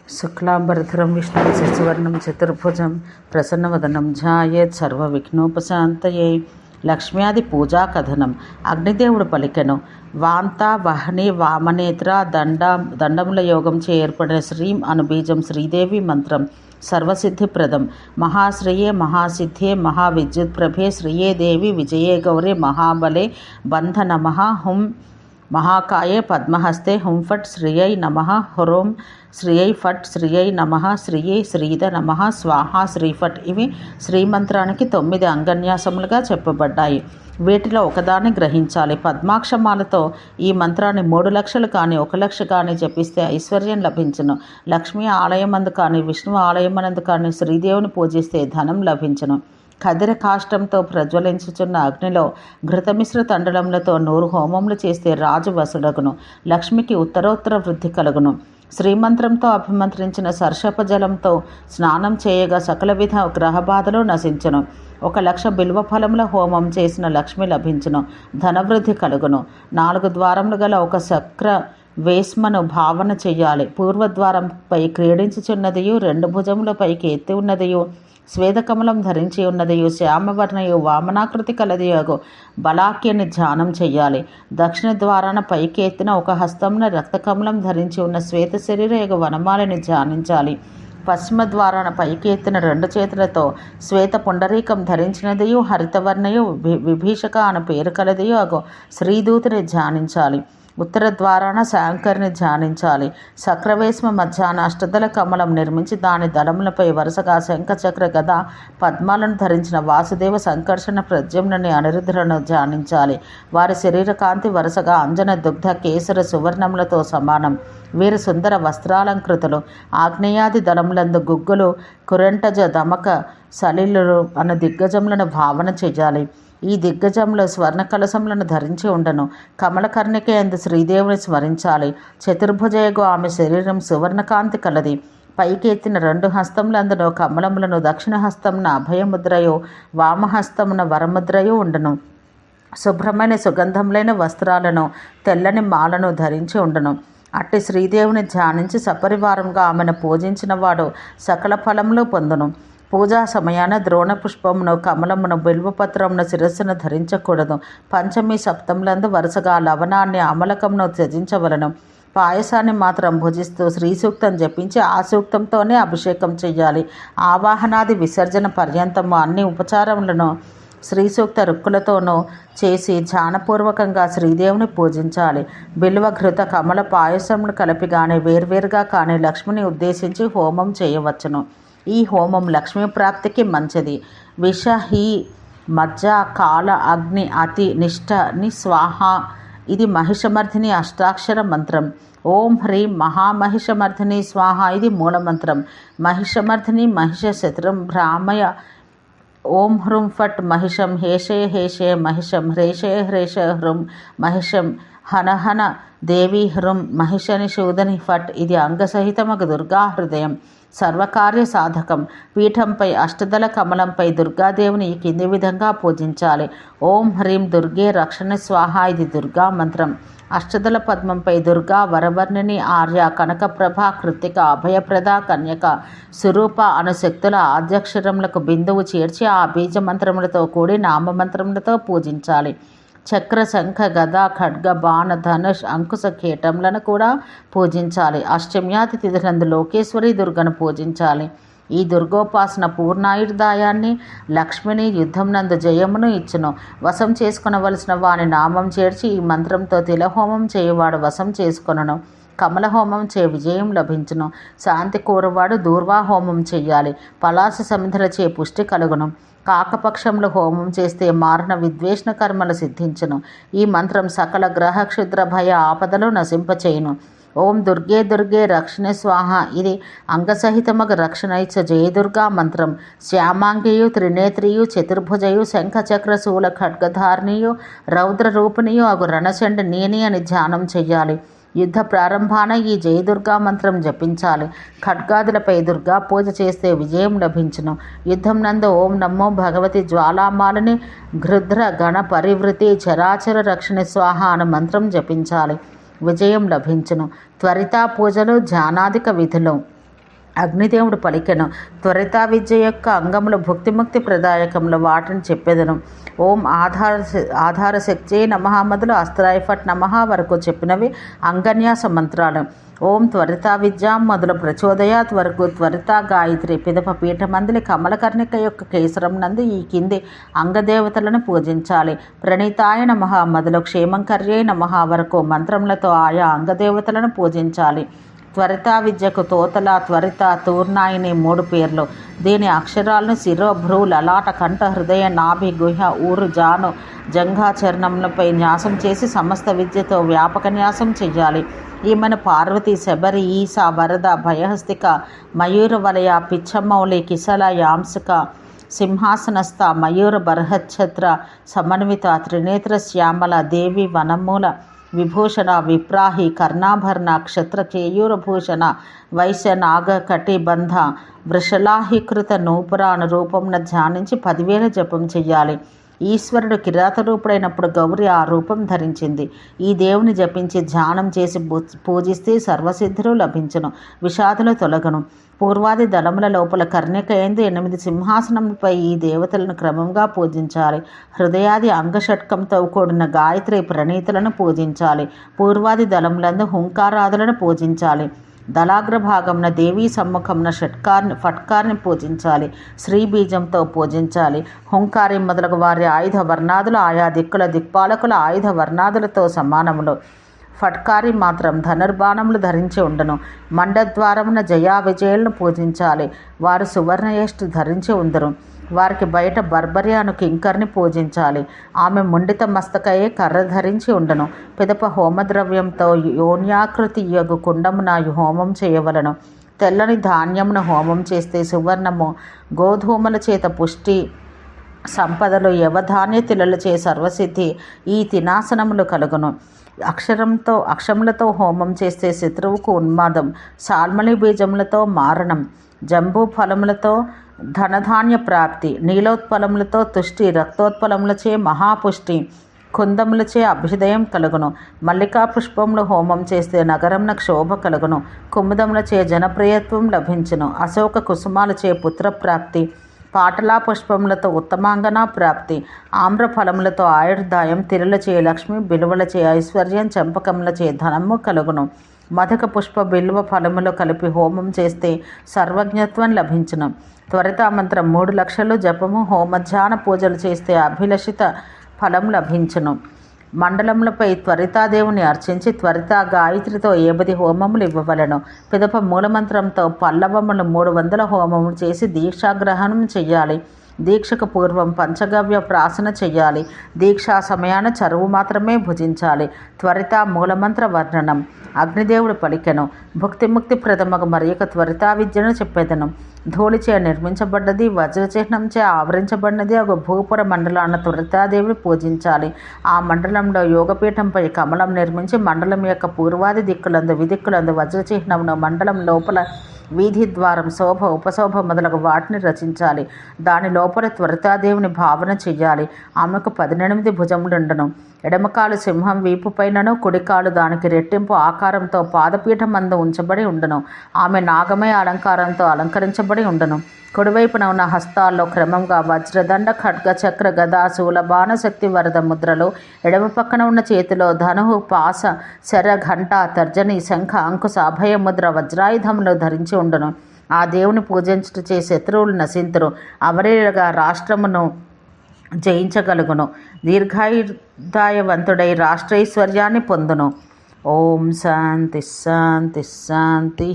శుక్లాంబరధరం విష్ణుం శశివర్ణం చతుర్భుజం ప్రసన్నవదనం ధ్యాయేత్ సర్వవిఘ్నోపశాంతయే. లక్ష్మ్యాది పూజా కథనం. అగ్నిదేవుడు పలికెను, వాంతా వహని వామనేత్ర దండముల యోగంచే ఏర్పడిన శ్రీం అను బీజం శ్రీదేవి మంత్రం. సర్వసిద్ధిప్రదం. మహాశ్రియే మహాసిద్ధే మహావిద్యుత్ప్రభే శ్రియే దేవి విజయే గౌరే మహాబలే బంధ నమః. హుం మహాకాయే పద్మహస్తే హుం ఫట్ శ్రియై నమః. హ్రోం శ్రియై ఫట్ శ్రియై నమః. శ్రీయే శ్రీద నమః. స్వాహా శ్రీఫట్. ఇవి శ్రీమంత్రానికి 9 అంగన్యాసములుగా చెప్పబడ్డాయి. వీటిలో ఒకదాన్ని గ్రహించాలి. పద్మాక్షమాలతో ఈ మంత్రాన్ని 3 లక్షలు కానీ 1 లక్ష కానీ జపిస్తే ఐశ్వర్యం లభించును. లక్ష్మీ ఆలయమందు కానీ విష్ణు ఆలయమనందు కానీ శ్రీదేవుని పూజిస్తే ధనం లభించును. కదిర కాష్టంతో ప్రజ్వలించుచున్న అగ్నిలో ఘృతమిశ్ర తండలములతో 100 హోమములు చేస్తే రాజు వసుడగును. లక్ష్మికి ఉత్తరోత్తర వృద్ధి కలుగును. శ్రీమంత్రంతో అభిమంత్రించిన సర్షప జలంతో స్నానం చేయగా సకల విధ గ్రహబాధలు నశించును. 1 లక్ష బిల్వ ఫలముల హోమం చేసిన లక్ష్మి లభించును. ధనవృద్ధి కలుగును. 4 ద్వారములు గల ఒక చక్ర వేస్మను భావన చెయ్యాలి. పూర్వద్వారంపై క్రీడించుచున్నదియు 2 భుజములపైకి ఎత్తి ఉన్నదియు శ్వేతకమలం ధరించి ఉన్నదియు శ్యామవర్ణయు వామనాకృతి కలదియగు బలాక్యని ధ్యానం చెయ్యాలి. దక్షిణ ద్వారాన పైకి ఎత్తిన ఒక హస్తంన రక్తకమలం ధరించి ఉన్న శ్వేత శరీరయగు వనమాలని ధ్యానించాలి. పశ్చిమ ద్వారాన పైకి ఎత్తిన 2 చేతులతో శ్వేత పుండరీకం ధరించినదియు హరితవర్ణయు విభీషక అను పేరు కలదియు అగు శ్రీదూతిని ధ్యానించాలి. ఉత్తర ద్వారాన శాంకర్ని ధ్యానించాలి. చక్రవేశ్మ మధ్యాహ్న అష్టదళ కమలం నిర్మించి దాని దళములపై వరుసగా శంఖ చక్ర గద పద్మాలను ధరించిన వాసుదేవ సంకర్షణ ప్రద్యుమ్నుని అనిరుద్ధులను ధ్యానించాలి. వారి శరీర కాంతి వరుసగా అంజన దుగ్ధ కేసర సువర్ణములతో సమానం. వీరు సుందర వస్త్రాలంకృతులు. ఆగ్నేయాది దళములందు గుగ్గులు కురంటజ దమక సలిలులు అన్న దిగ్గజములను భావన చెయ్యాలి. ఈ దిగ్గజంలో స్వర్ణ కలశములను ధరించి ఉండను. కమలకర్ణికే అందు శ్రీదేవుని స్మరించాలి. చతుర్భుజయగు ఆమె శరీరం సువర్ణకాంతి కలది. పైకి ఎత్తిన 2 హస్తములందును కమలములను దక్షిణ హస్తమున అభయముద్రయు వామహస్తమున వరముద్రయు ఉండను. శుభ్రమైన సుగంధములైన వస్త్రాలను తెల్లని మాలను ధరించి ఉండను. అట్టి శ్రీదేవుని ధ్యానించి సపరివారంగా ఆమెను పూజించిన వాడు సకల ఫలములు పొందును. పూజా సమయాన ద్రోణ పుష్పమును కమలమును బిల్వపత్రమును శిరస్సును ధరించకూడదు. పంచమి సప్తములందు వరుసగా లవణాన్ని అమలకమును త్యజించవలను. పాయసాన్ని మాత్రం భుజిస్తూ శ్రీ సూక్తం జపించి ఆ సూక్తంతోనే అభిషేకం చెయ్యాలి. ఆవాహనాది విసర్జన పర్యంతము అన్ని ఉపచారములను శ్రీ సూక్త రుక్కులతోనూ చేసి ధ్యానపూర్వకంగా శ్రీదేవుని పూజించాలి. బిల్వ ఘృత కమల పాయసమును కలిపి కానీ వేర్వేరుగా కానీ లక్ష్మిని ఉద్దేశించి హోమం చేయవచ్చును. ఈ హోమం లక్ష్మీ ప్రాప్తికి మంచిది. విష హి మజ్జ కాల అగ్ని అతి నిష్ఠ ని స్వాహ. ఇది మహిషమర్ధిని అష్టాక్షర మంత్రం. ఓం హ్రీం మహామహిషమర్ధిని స్వాహ. ఇది మూలమంత్రం. మహిషమర్ధిని మహిష శత్రం భ్రామయ. ఓం హ్రూం ఫట్ మహిషం హేషయ హేషయ మహిషం హ్రేషయ హ్రేష హ్రుం మహిషం హనహన దేవి హ్రుం మహిషని శూదని ఫట్. ఇది అంగసహితమగు దుర్గా హృదయం. సర్వకార్య సాధకం. పీఠంపై అష్టదళ కమలంపై దుర్గాదేవిని ఈ కింది విధంగా పూజించాలి. ఓం హ్రీం దుర్గే రక్షణ స్వాహ. ఇది దుర్గా మంత్రం. అష్టదళ పద్మంపై దుర్గా వరవర్ణిని ఆర్య కనకప్రభ కృత్తిక అభయప్రద కన్యక స్వరూప అను శక్తుల ఆద్యక్షరములకు బిందువు చేర్చి ఆ బీజమంత్రములతో కూడి నామమంత్రములతో పూజించాలి. చక్ర శంఖ గద ఖడ్గ బాణ ధనుష్ అంకుశ కీటములను కూడా పూజించాలి. అష్టమ్యాది తిథులందు లోకేశ్వరి దుర్గను పూజించాలి. ఈ దుర్గోపాసన పూర్ణాయుర్దాయాన్ని లక్ష్మిని యుద్ధం నందు జయమును ఇచ్చును. వశం చేసుకునవలసిన వాని నామం చేర్చి ఈ మంత్రంతో తిలహోమం చేయువాడు వశం చేసుకొనును. కమల హోమం చే విజయం లభించును. శాంతి కోరువాడు దూర్వా హోమం చెయ్యాలి. పలాస సమిధులచే పుష్టి కలుగును. కాకపక్షంలో హోమం చేస్తే మారణ విద్వేషణ కర్మలు సిద్ధించును. ఈ మంత్రం సకల గ్రహ క్షుద్ర భయ ఆపదలు నశింపచేయును. ఓం దుర్గే దుర్గే రక్షణ స్వాహ. ఇది అంగసహితమగ రక్షణ ఇచ్చ జయదుర్గా మంత్రం. శ్యామాంగియు త్రినేత్రియు చతుర్భుజయు శంఖచక్ర శూల ఖడ్గధారిణియు రౌద్ర రూపిణియు అగు రణచండి నేని అని ధ్యానం చెయ్యాలి. యుద్ధ ప్రారంభాన ఈ జయదుర్గా మంత్రం జపించాలి. ఖడ్గాదులపై దుర్గా పూజ చేస్తే విజయం లభించును. యుద్ధం నందు ఓం నమో భగవతి జ్వాలామాలని గృధ్ర గణ పరివృతి చరాచర రక్షణ స్వాహ అను మంత్రం జపించాలి. విజయం లభించును. త్వరిత పూజలు ధ్యానాదిక విధులు. అగ్నిదేవుడు పలికెను, త్వరిత విద్య యొక్క అంగములు భుక్తిముక్తి ప్రదాయకములు, వాటిని చెప్పేదను. ఓం ఆధార శక్తి నమః మొదలు అస్త్రాయిఫట్ నమః వరకు చెప్పినవి అంగన్యాస మంత్రాలు. ఓం త్వరిత విద్యాం మొదలు ప్రచోదయాత్ వరకు త్వరిత గాయత్రి పిదప పీఠమందిలి కమలకర్ణిక యొక్క కేసరం నందు ఈ కింది అంగదేవతలను పూజించాలి. ప్రణీతాయ నమః మొదలు క్షేమంకర్యై నమః వరకు మంత్రములతో ఆయా అంగదేవతలను పూజించాలి. త్వరిత విద్యకు తోతల, త్వరిత, తూర్నాయిని 3 పేర్లు. దీని అక్షరాలను శిరో, భ్రూ, లలాట, కంఠ, హృదయ, నాభి, గుహ, ఊరు, జాను, జంఘాచరణములపై న్యాసం చేసి సమస్త విద్యతో వ్యాపక న్యాసం చెయ్యాలి. ఈమెను పార్వతి, శబరి, ఈశ, వరద, భయహస్తిక, మయూర వలయ, పిచ్చమౌలి, కిసల, యాంసిక, సింహాసనస్థ, మయూర బర్హఛత్ర, సమన్విత, త్రినేత్ర, శ్యామల, దేవి, వనమూల, విభూషణ, విప్రాహి, కర్ణాభరణ, క్షత్ర, కేయూరభూషణ, వైశ్య, నాగ, కటిబంధ, వృషలాహీకృత నూపురాను రూపంను ధ్యానించి 10,000 జపం చెయ్యాలి. ఈశ్వరుడు కిరాత రూపుడైనప్పుడు గౌరి ఆ రూపం ధరించింది. ఈ దేవుని జపించి ధ్యానం చేసి పూజిస్తే సర్వసిద్ధులు లభించును, విషాదులు తొలగను. పూర్వాది దళముల లోపల కర్ణిక ఎందు 8 సింహాసనములపై ఈ దేవతలను క్రమంగా పూజించాలి. హృదయాది అంగషట్కంతో కూడిన గాయత్రి ప్రణీతులను పూజించాలి. పూర్వాది దళములందు హుంకారాదులను పూజించాలి. దళాగ్రభాగంన దేవీ సమ్ముఖంన ఫట్కార్ని పూజించాలి. శ్రీబీజంతో పూజించాలి. హుంకారి మొదలగు వారి ఆయుధ వర్ణాదులు ఆయా దిక్కుల దిక్పాలకుల ఆయుధ వర్ణాదులతో సమానములు. ఫట్కారి మాత్రం ధనుర్బాణములు ధరించి ఉండను. మండద్వారమున జయా విజయులను పూజించాలి. వారు సువర్ణయేష్టు ధరించి ఉందరు. వారికి బయట బర్బరి అను కింకర్ని పూజించాలి. ఆమె ముండిత మస్తకయే కర్ర ధరించి ఉండను. పిదప హోమద్రవ్యంతో యోన్యాకృతి యొగు కుండమున హోమం చేయవలను. తెల్లని ధాన్యమును హోమం చేస్తే సువర్ణము, గోధూమల చేత పుష్టి సంపదలు, యవధాన్య తిలలచే సర్వసిద్ధి ఈ తినాసనములు కలుగును. అక్షములతో హోమం చేస్తే శత్రువుకు ఉన్మాదం, సాల్మలి బీజములతో మారణం, జంబూ ఫలములతో ధనధాన్య ప్రాప్తి, నీలోత్పలములతో తుష్టి, రక్తోత్పలములచే మహాపుష్టి, కుందములచే అభ్యుదయం కలుగును. మల్లికా పుష్పములు హోమం చేస్తే నగరంన క్షోభ కలుగును. కుముదములచే జనప్రియత్వం లభించును. అశోక కుసుమాలచే పుత్రప్రాప్తి, పాటలా పుష్పములతో ఉత్తమాంగన ప్రాప్తి, ఆమ్ర ఫలములతో ఆయుర్దాయం, తిరులచే లక్ష్మి, బిలువలచే ఐశ్వర్యం, చంపకములచే ధనము కలుగును. మధుక పుష్ప బిల్వ ఫలములు కలిపి హోమం చేస్తే సర్వజ్ఞత్వం లభించును. త్వరిత మంత్రం 3 లక్షలు జపము, హోమధ్యాన పూజలు చేస్తే అభిలషిత ఫలం లభించును. మండలములపై త్వరితాదేవుని అర్చించి త్వరిత గాయత్రితో 50 హోమములు ఇవ్వవలను. పిదప మూలమంత్రంతో పల్లవములు 300 హోమములు చేసి దీక్షాగ్రహణం చెయ్యాలి. దీక్షకు పూర్వం పంచగవ్య ప్రాసన చెయ్యాలి. దీక్షా సమయాన చరువు మాత్రమే భుజించాలి. త్వరిత మూలమంత్ర వర్ణనం. అగ్నిదేవుడు పలికెను, భుక్తిముక్తి ప్రథమకు మరియొక త్వరితా విద్యను చెప్పేదను. ధూళిచే నిర్మించబడ్డది, వజ్రచిహ్నంచే ఆవరించబడినది ఒక భూపుర మండలాన్న త్వరితాదేవిని పూజించాలి. ఆ మండలంలో యోగపీఠంపై కమలం నిర్మించి మండలం యొక్క పూర్వాది దిక్కులందు విదిక్కులందు వజ్రచిహ్నమును, మండలం లోపల వీధి ద్వారం, శోభ, ఉపశోభ మొదలగు వాటిని రచించాలి. దాని లోపల త్వరితాదేవిని భావన చెయ్యాలి. ఆమెకు 18 భుజములుండను. ఎడమకాలు సింహం వీపుపైనను, కుడికాలు దానికి రెట్టింపు ఆకారంతో పాదపీఠం అందు ఉంచబడి ఉండను. ఆమె నాగమయ అలంకారంతో అలంకరించబడి ఉండను. కుడివైపున ఉన్న హస్తాల్లో క్రమంగా వజ్రదండ, ఖడ్గ, చక్ర, గద, శూల, బాణశక్తి, వరద ముద్రలు, ఎడమ పక్కన ఉన్న చేతిలో ధనుహు, పాస, శర, ఘంట, తర్జని, శంఖ, అంకుశ, అభయ ముద్ర, వజ్రాయుధములు ధరించి ఉండను. ఆ దేవుని పూజించుటచే శత్రువులు నశింతురు. అవరేగా రాష్ట్రమును జయించగలుగును. దీర్ఘాయుర్దాయవంతుడై రాష్ట్రైశ్వర్యాన్ని పొందును. ఓం శాంతి శాంతి శాంతి.